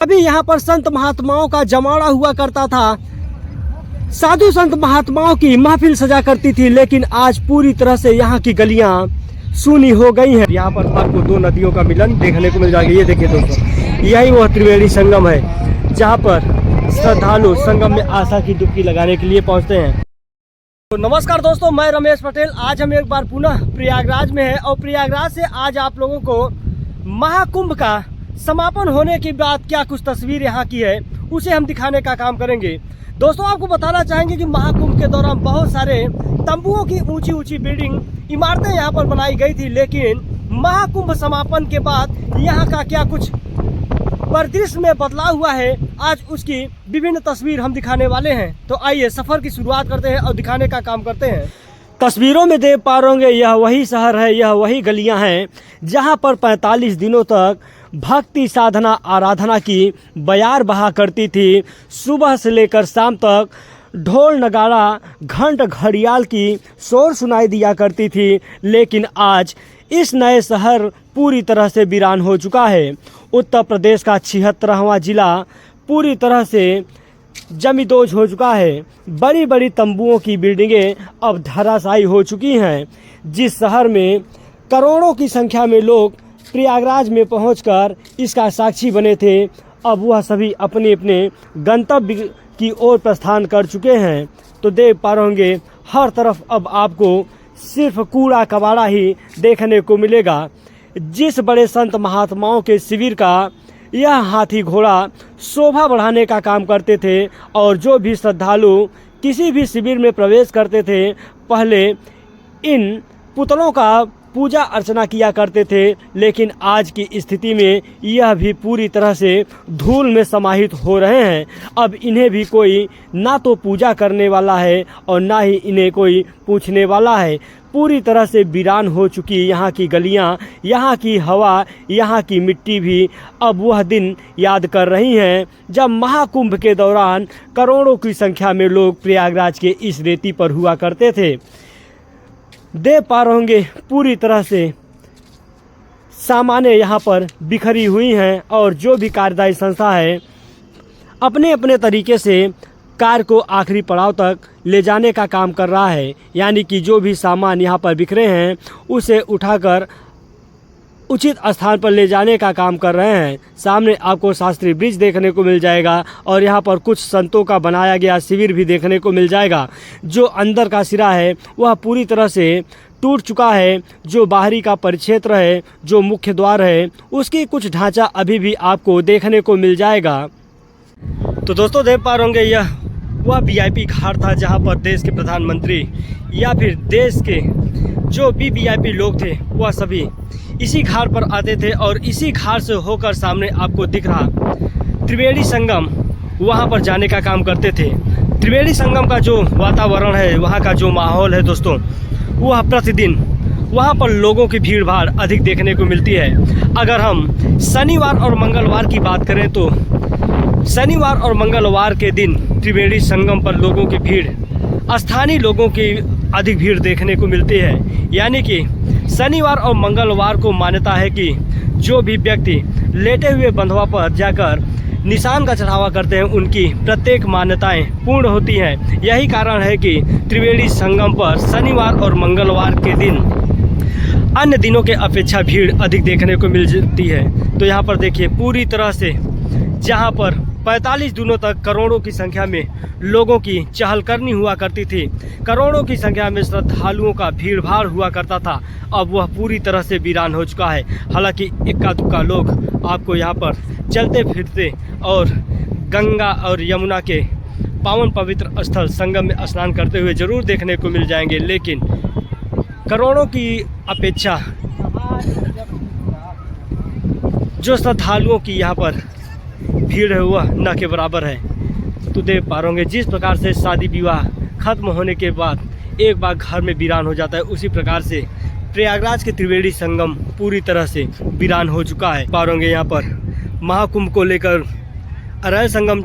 अभी यहाँ पर संत महात्माओं का जमावड़ा हुआ करता था, साधु संत महात्माओं की महफिल सजा करती थी, लेकिन आज पूरी तरह से यहाँ की गलियाँ सूनी हो गई हैं। यहाँ पर आपको दो नदियों का मिलन देखने को मिल जाएगा। ये देखिए दोस्तों, यही वह त्रिवेणी संगम है जहाँ पर श्रद्धालु संगम में आशा की डुबकी लगाने के लिए पहुँचते हैं। तो नमस्कार दोस्तों, मैं रमेश पटेल। आज हम एक बार पुनः प्रयागराज में हैं और प्रयागराज से आज आप लोगों को महाकुंभ का समापन होने के बाद क्या कुछ तस्वीर यहाँ की है उसे हम दिखाने का काम करेंगे। दोस्तों, आपको बताना चाहेंगे कि महाकुंभ के दौरान बहुत सारे तंबुओं की ऊंची ऊंची बिल्डिंग इमारतें यहाँ पर बनाई गई थी, लेकिन महाकुंभ समापन के बाद यहाँ का क्या कुछ परिदृश्य में बदलाव हुआ है, आज उसकी विभिन्न तस्वीर हम दिखाने वाले हैं। तो आइए सफर की शुरुआत करते हैं और दिखाने का काम करते हैं। तस्वीरों में देख पा रहे होंगे, यह वही शहर है, यह वही गलियां हैं जहां पर 45 दिनों तक भक्ति साधना आराधना की बयार बहा करती थी। सुबह से लेकर शाम तक ढोल नगाड़ा घंट घड़ियाल की शोर सुनाई दिया करती थी, लेकिन आज इस नए शहर पूरी तरह से वीरान हो चुका है। उत्तर प्रदेश का 76वां जिला पूरी तरह से जमींदोज हो चुका है। बड़ी बड़ी तंबुओं की बिल्डिंगें अब धराशायी हो चुकी हैं। जिस शहर में करोड़ों की संख्या में लोग प्रयागराज में पहुंचकर इसका साक्षी बने थे, अब वह सभी अपने अपने गंतव्य की ओर प्रस्थान कर चुके हैं। तो देख पा रहे होंगे, हर तरफ अब आपको सिर्फ कूड़ा कबाड़ा ही देखने को मिलेगा। जिस बड़े संत महात्माओं के शिविर का यह हाथी घोड़ा शोभा बढ़ाने का काम करते थे और जो भी श्रद्धालु किसी भी शिविर में प्रवेश करते थे, पहले इन पुतलों का पूजा अर्चना किया करते थे, लेकिन आज की स्थिति में यह भी पूरी तरह से धूल में समाहित हो रहे हैं। अब इन्हें भी कोई ना तो पूजा करने वाला है और ना ही इन्हें कोई पूछने वाला है। पूरी तरह से वीरान हो चुकी यहाँ की गलियाँ, यहाँ की हवा, यहाँ की मिट्टी भी अब वह दिन याद कर रही हैं जब महाकुंभ के दौरान करोड़ों की संख्या में लोग प्रयागराज के इस रेती पर हुआ करते थे। देख पा रहे होंगे, पूरी तरह से सामानें यहाँ पर बिखरी हुई हैं और जो भी कार्यदायी संस्था है अपने अपने तरीके से कार्य को आखिरी पड़ाव तक ले जाने का काम कर रहा है। यानी कि जो भी सामान यहाँ पर बिखरे हैं उसे उठाकर उचित स्थान पर ले जाने का काम कर रहे हैं। सामने आपको शास्त्री ब्रिज देखने को मिल जाएगा और यहाँ पर कुछ संतों का बनाया गया शिविर भी देखने को मिल जाएगा। जो अंदर का सिरा है वह पूरी तरह से टूट चुका है। जो बाहरी का परिक्षेत्र है, जो मुख्य द्वार है, उसकी कुछ ढांचा अभी भी आपको देखने को मिल जाएगा। तो दोस्तों, देख पा रहे होंगे, यह वह वीआईपी घाट था जहाँ पर देश के प्रधानमंत्री या फिर देश के जो भी वीआईपी लोग थे वह सभी इसी घाट पर आते थे और इसी घाट से होकर सामने आपको दिख रहा त्रिवेणी संगम, वहाँ पर जाने का काम करते थे। त्रिवेणी संगम का जो वातावरण है, वहाँ का जो माहौल है दोस्तों, वह प्रतिदिन वहाँ पर लोगों की भीड़ भाड़ अधिक देखने को मिलती है। अगर हम शनिवार और मंगलवार की बात करें तो शनिवार और मंगलवार के दिन त्रिवेणी संगम पर लोगों की भीड़, स्थानीय लोगों की अधिक भीड़ देखने को मिलती है। यानी कि शनिवार और मंगलवार को मान्यता है कि जो भी व्यक्ति लेटे हुए बंधुआ पर जाकर निशान का चढ़ावा करते हैं, उनकी प्रत्येक मान्यताएं पूर्ण होती हैं। यही कारण है कि त्रिवेणी संगम पर शनिवार और मंगलवार के दिन अन्य दिनों के अपेक्षा भीड़ अधिक देखने को मिल जाती है। तो यहाँ पर देखिए, पूरी तरह से जहाँ पर 45 दिनों तक करोड़ों की संख्या में लोगों की चहलकदमी हुआ करती थी, करोड़ों की संख्या में श्रद्धालुओं का भीड़ भाड़ हुआ करता था, अब वह पूरी तरह से वीरान हो चुका है। हालांकि इक्का दुक्का लोग आपको यहाँ पर चलते फिरते और गंगा और यमुना के पावन पवित्र स्थल संगम में स्नान करते हुए जरूर देखने को मिल जाएंगे, लेकिन करोड़ों की अपेक्षा जो श्रद्धालुओं की यहाँ पर भीड़ है वह न के बराबर है। तो देख पा रहे होंगे, जिस प्रकार से शादी विवाह खत्म होने के बाद एक बार घर में वीरान हो जाता है, उसी प्रकार से प्रयागराज के त्रिवेणी संगम पूरी तरह से वीरान हो चुका है। पा रहे होंगे, यहाँ पर महाकुंभ को लेकर अरैल संगम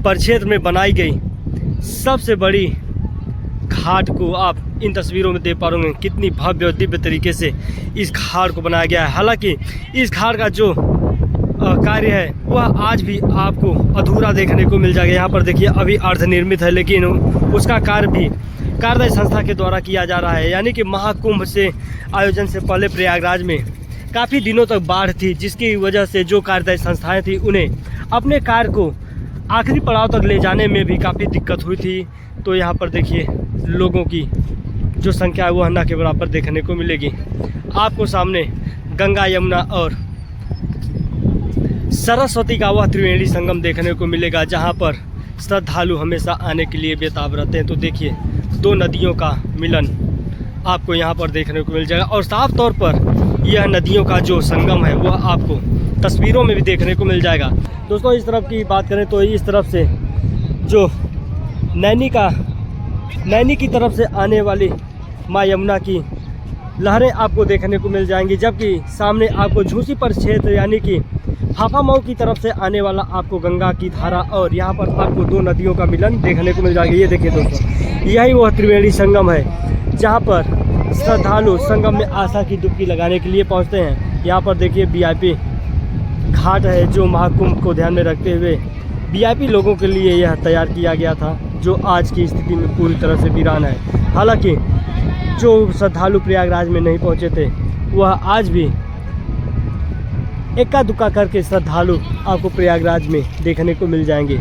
परिक्षेत्र में बनाई गई सबसे बड़ी घाट को आप इन तस्वीरों में देख पा रहे होंगे, कितनी भव्य और दिव्य तरीके से इस घाट को बनाया गया है। हालांकि इस घाट का जो कार्य है वह आज भी आपको अधूरा देखने को मिल जाएगा। यहाँ पर देखिए अभी अर्धनिर्मित है, लेकिन उसका कार्य भी कार्यदायी संस्था के द्वारा किया जा रहा है। यानी कि महाकुंभ से आयोजन से पहले प्रयागराज में काफ़ी दिनों तक बाढ़ थी, जिसकी वजह से जो कार्यदायी संस्थाएं थी उन्हें अपने कार्य को आखिरी पड़ाव तक ले जाने में भी काफ़ी दिक्कत हुई थी। तो यहाँ पर देखिए लोगों की जो संख्या है वह न के बराबर देखने को मिलेगी। आपको सामने गंगा यमुना और सरस्वती का वह त्रिवेणी संगम देखने को मिलेगा, जहाँ पर श्रद्धालु हमेशा आने के लिए बेताब रहते हैं। तो देखिए दो नदियों का मिलन आपको यहाँ पर देखने को मिल जाएगा और साफ तौर पर यह नदियों का जो संगम है वह आपको तस्वीरों में भी देखने को मिल जाएगा। दोस्तों इस तरफ की बात करें तो इस तरफ से जो नैनी की तरफ से आने वाली माँ यमुना की लहरें आपको देखने को मिल जाएंगी, जबकि सामने आपको झूसी पर क्षेत्र यानी कि फाफामऊ की तरफ से आने वाला आपको गंगा की धारा और यहाँ पर आपको दो नदियों का मिलन देखने को मिल जाएगा। ये देखिए दोस्तों, यही वह त्रिवेणी संगम है जहाँ पर श्रद्धालु संगम में आस्था की डुबकी लगाने के लिए पहुँचते हैं। यहाँ पर देखिए VIP घाट है, जो महाकुंभ को ध्यान में रखते हुए VIP लोगों के लिए यह तैयार किया गया था, जो आज की स्थिति में पूरी तरह से वीरान है। हालांकि जो श्रद्धालु प्रयागराज में नहीं पहुँचे थे वह आज भी इक्का दुक्का करके श्रद्धालु आपको प्रयागराज में देखने को मिल जाएंगे।